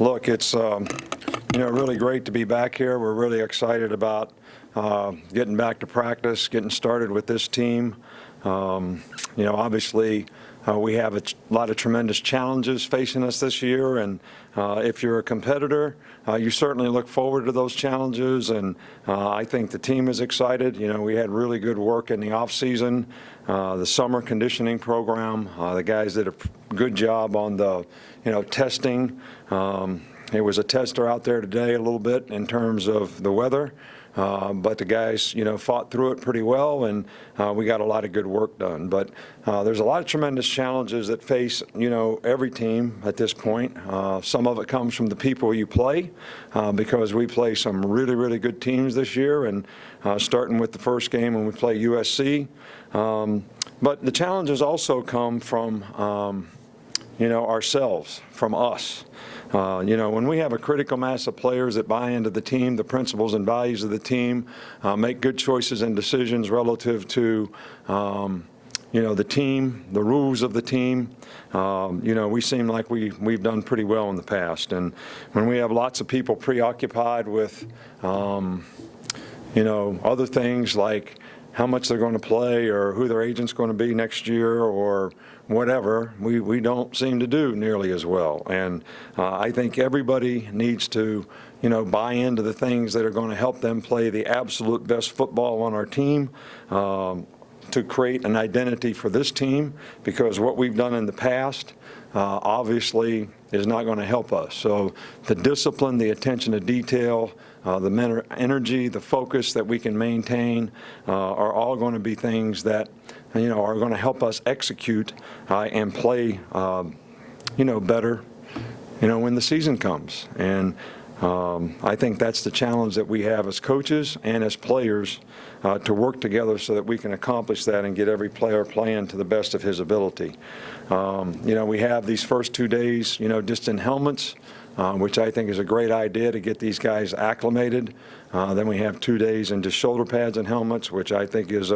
Look, it's really great to be back here. We're really excited about getting back to practice, getting started with this team. Obviously, we have a lot of tremendous challenges facing us this year, and if you're a competitor, you certainly look forward to those challenges, and I think the team is excited. We had really good work in the off-season, the summer conditioning program. The guys did a good job on the, testing. There was a tester out there today a little bit in terms of the weather. But the guys, fought through it pretty well, and we got a lot of good work done. But there's a lot of tremendous challenges that face, every team at this point. Some of it comes from the people you play, because we play some really, really good teams this year, and starting with the first game when we play USC. But the challenges also come from, ourselves, from us. When we have a critical mass of players that buy into the team, the principles and values of the team, make good choices and decisions relative to, the team, the rules of the team, we seem like we've done pretty well in the past. And when we have lots of people preoccupied with, other things like how much they're going to play or who their agent's going to be next year or whatever, we don't seem to do nearly as well. And I think everybody needs to, buy into the things that are going to help them play the absolute best football on our team, to create an identity for this team, because what we've done in the past obviously is not going to help us. So the discipline, the attention to detail, the energy, the focus that we can maintain are all going to be things that are going to help us execute and play better when the season comes. And I think that's the challenge that we have as coaches and as players, to work together so that we can accomplish that and get every player playing to the best of his ability. We have these first 2 days, just in helmets, which I think is a great idea to get these guys acclimated. Then we have 2 days in just shoulder pads and helmets, which I think is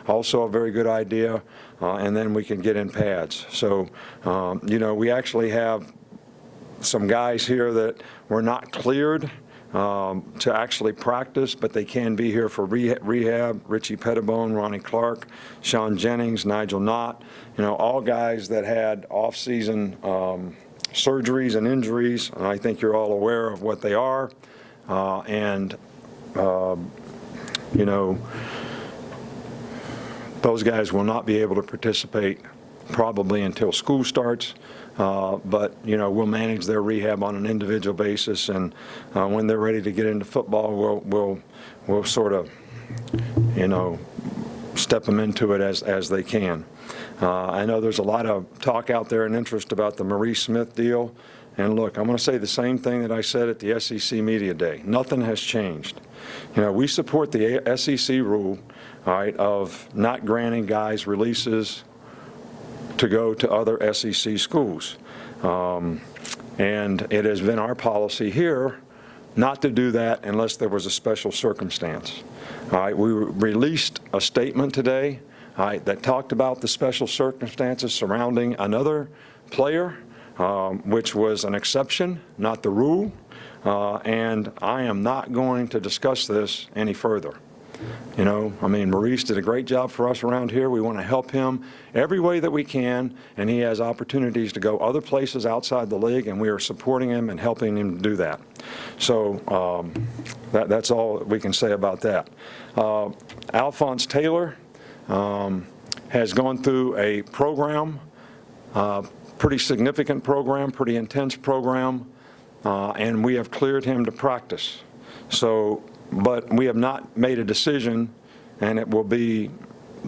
also a very good idea. And then we can get in pads. So, we actually have some guys here that were not cleared to actually practice, but they can be here for rehab. Richie Pettibone, Ronnie Clark, Sean Jennings, Nigel Knott, all guys that had off-season surgeries and injuries, and I think you're all aware of what they are. Those guys will not be able to participate probably until school starts. But we'll manage their rehab on an individual basis, and when they're ready to get into football, we'll sort of step them into it as they can. I know there's a lot of talk out there and interest about the Maurice Smith deal, and look, I'm going to say the same thing that I said at the SEC Media Day. Nothing has changed. We support the SEC rule, all right, of not granting guys releases to go to other SEC schools. And it has been our policy here not to do that unless there was a special circumstance. All right, we released a statement today, all right, that talked about the special circumstances surrounding another player, which was an exception, not the rule. And I am not going to discuss this any further. Maurice did a great job for us around here. We want to help him every way that we can, and he has opportunities to go other places outside the league, and we are supporting him and helping him do that. So that's all we can say about that. Alphonse Taylor has gone through a program, pretty significant program, pretty intense program, and we have cleared him to practice. But we have not made a decision, and it will be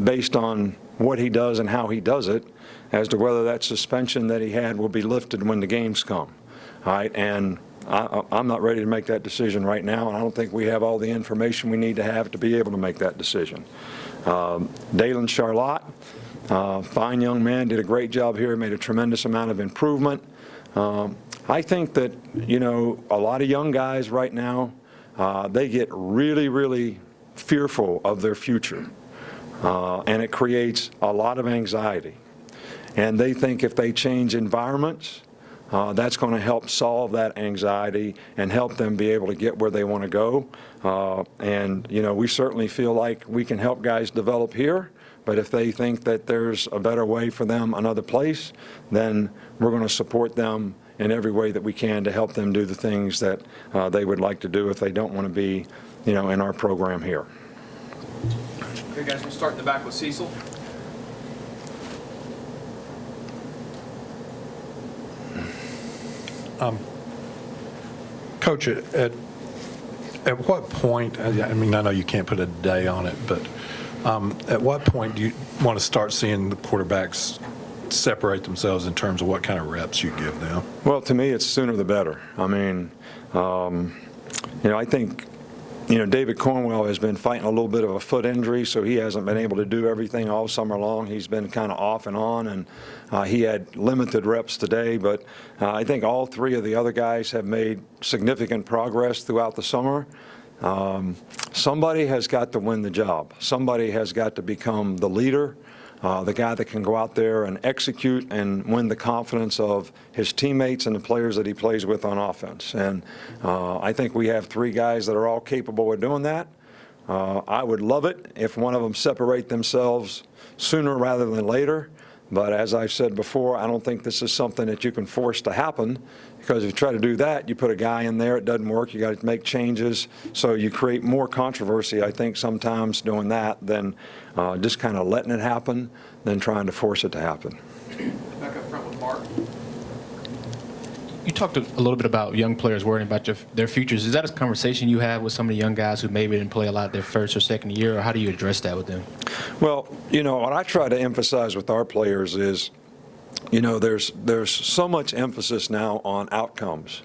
based on what he does and how he does it as to whether that suspension that he had will be lifted when the games come. All right, and I'm not ready to make that decision right now, and I don't think we have all the information we need to have to be able to make that decision. Dalen Charlotte, fine young man, did a great job here, made a tremendous amount of improvement. I think that, a lot of young guys right now, they get really, really fearful of their future, and it creates a lot of anxiety. And they think if they change environments, that's going to help solve that anxiety and help them be able to get where they want to go. And, we certainly feel like we can help guys develop here. But if they think that there's a better way for them another place, then we're going to support them in every way that we can to help them do the things that they would like to do if they don't want to be, in our program here. Okay, guys, we'll start in the back with Cecil. Coach, at what point, I mean, I know you can't put a day on it, but at what point do you want to start seeing the quarterbacks separate themselves in terms of what kind of reps you give them? Well, to me, it's sooner the better. I mean, I think, David Cornwell has been fighting a little bit of a foot injury, so he hasn't been able to do everything all summer long. He's been kind of off and on, and he had limited reps today. But I think all three of the other guys have made significant progress throughout the summer. Somebody has got to win the job. Somebody has got to become the leader, the guy that can go out there and execute and win the confidence of his teammates and the players that he plays with on offense. And I think we have three guys that are all capable of doing that. I would love it if one of them separate themselves sooner rather than later. But as I've said before, I don't think this is something that you can force to happen, because if you try to do that, you put a guy in there, it doesn't work, you got to make changes. So you create more controversy, I think, sometimes doing that than just kind of letting it happen than trying to force it to happen. Back up front with Mark. You talked a little bit about young players worrying about their futures. Is that a conversation you have with some of the young guys who maybe didn't play a lot their first or second year, or how do you address that with them? Well, what I try to emphasize with our players is, there's so much emphasis now on outcomes,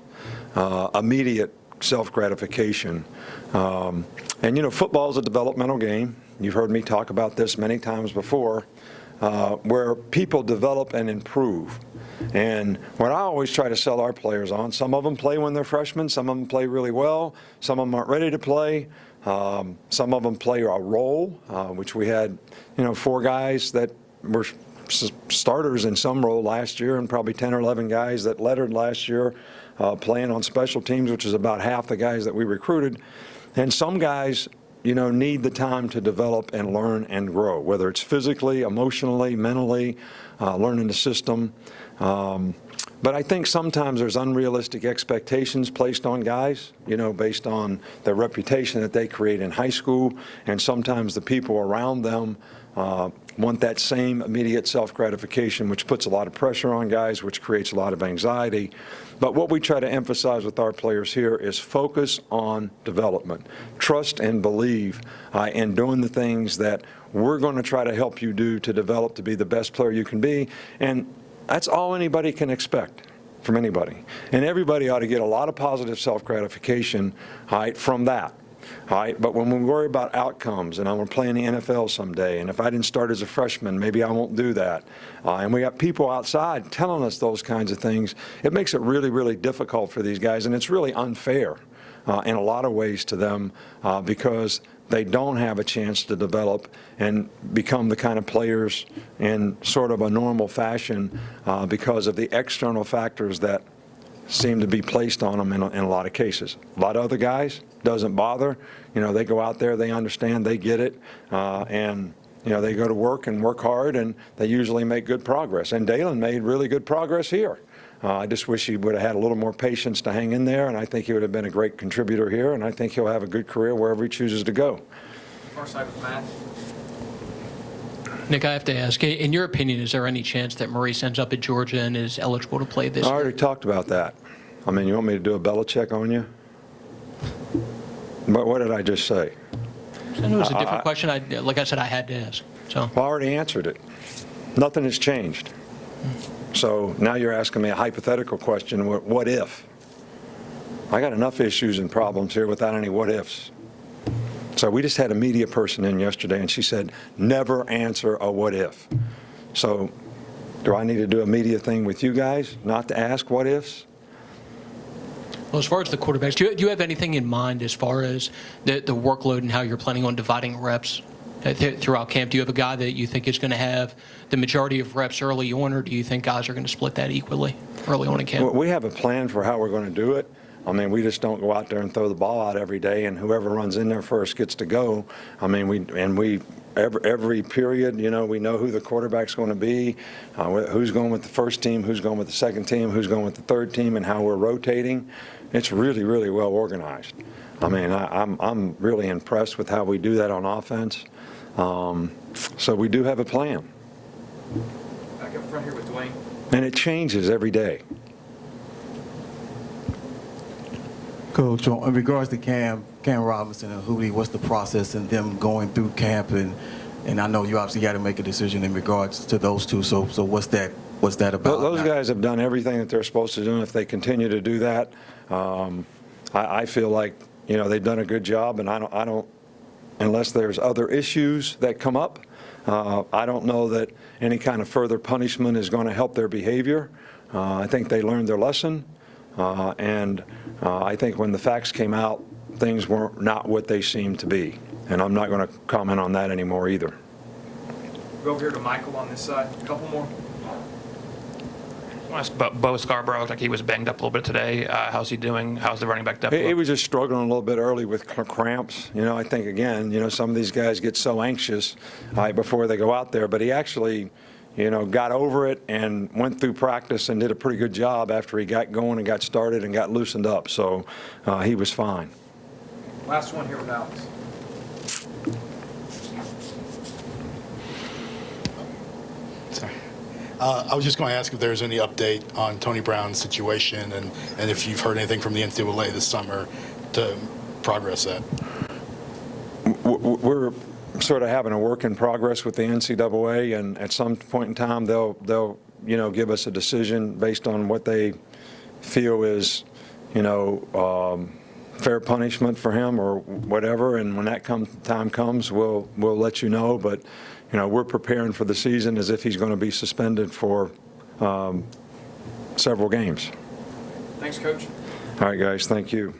immediate self-gratification. And, football is a developmental game. You've heard me talk about this many times before, where people develop and improve. And what I always try to sell our players on, some of them play when they're freshmen, some of them play really well, some of them aren't ready to play, some of them play a role, which we had, 4 guys that were starters in some role last year, and probably 10 or 11 guys that lettered last year playing on special teams, which is about half the guys that we recruited. And some guys, need the time to develop and learn and grow, whether it's physically, emotionally, mentally, learning the system. But I think sometimes there's unrealistic expectations placed on guys, based on the reputation that they create in high school, and sometimes the people around them want that same immediate self-gratification, which puts a lot of pressure on guys, which creates a lot of anxiety. But what we try to emphasize with our players here is focus on development. Trust and believe in doing the things that we're going to try to help you do to develop to be the best player you can be. And that's all anybody can expect from anybody. And everybody ought to get a lot of positive self-gratification from that. But when we worry about outcomes, and I'm going to play in the NFL someday, and if I didn't start as a freshman, maybe I won't do that. And we got people outside telling us those kinds of things. It makes it really, really difficult for these guys, and it's really unfair in a lot of ways to them because they don't have a chance to develop and become the kind of players in sort of a normal fashion because of the external factors that seem to be placed on them in a lot of cases. A lot of other guys, doesn't bother. They go out there, they understand, they get it, and they go to work and work hard, and they usually make good progress. And Dalen made really good progress here. I just wish he would have had a little more patience to hang in there, and I think he would have been a great contributor here, and I think he'll have a good career wherever he chooses to go. Far side with Matt. Nick, I have to ask, in your opinion, is there any chance that Maurice ends up at Georgia and is eligible to play this year? I already talked about that. I mean, you want me to do a Belichick on you? But what did I just say? I know it was a different question. Like I said, I had to ask. So I already answered it. Nothing has changed. So now you're asking me a hypothetical question, what if? I got enough issues and problems here without any what ifs. So we just had a media person in yesterday, and she said, never answer a what if. So do I need to do a media thing with you guys, not to ask what ifs? Well, as far as the quarterbacks, do you have anything in mind as far as the workload and how you're planning on dividing reps throughout camp? Do you have a guy that you think is going to have the majority of reps early on, or do you think guys are going to split that equally early on in camp? We have a plan for how we're going to do it. I mean, we just don't go out there and throw the ball out every day, and whoever runs in there first gets to go. I mean, every period, you know, we know who the quarterback's going to be, who's going with the first team, who's going with the second team, who's going with the third team, and how we're rotating. It's really, really well organized. I mean, I'm really impressed with how we do that on offense. So we do have a plan. Back up front here with Dwayne. And it changes every day. Coach, in regards to Cam Robinson and Hootie, what's the process in them going through camp? And I know you obviously got to make a decision in regards to those two. So what's that about? Those guys have done everything that they're supposed to do, and if they continue to do that, I feel like, you know, they've done a good job, and I don't, unless there's other issues that come up, I don't know that any kind of further punishment is going to help their behavior. I think they learned their lesson. And I think when the facts came out, things were not what they seemed to be. And I'm not going to comment on that anymore either. Go over here to Michael on this side. A couple more. I want to ask about Bo Scarborough. Like, he was banged up a little bit today. How's he doing? How's the running back depth? He was just struggling a little bit early with cramps. You know, I think, again, you know, some of these guys get so anxious before they go out there. But he actually, you know, got over it and went through practice and did a pretty good job after he got going and got started and got loosened up. So he was fine. Last one here with Alex. Sorry. I was just going to ask if there's any update on Tony Brown's situation and if you've heard anything from the NCAA this summer to progress that. We're sort of having a work in progress with the NCAA, and at some point in time they'll you know, give us a decision based on what they feel is, you know, fair punishment for him or whatever. And when that time comes, we'll let you know. But you know, we're preparing for the season as if he's going to be suspended for several games. Thanks, Coach. All right, guys. Thank you.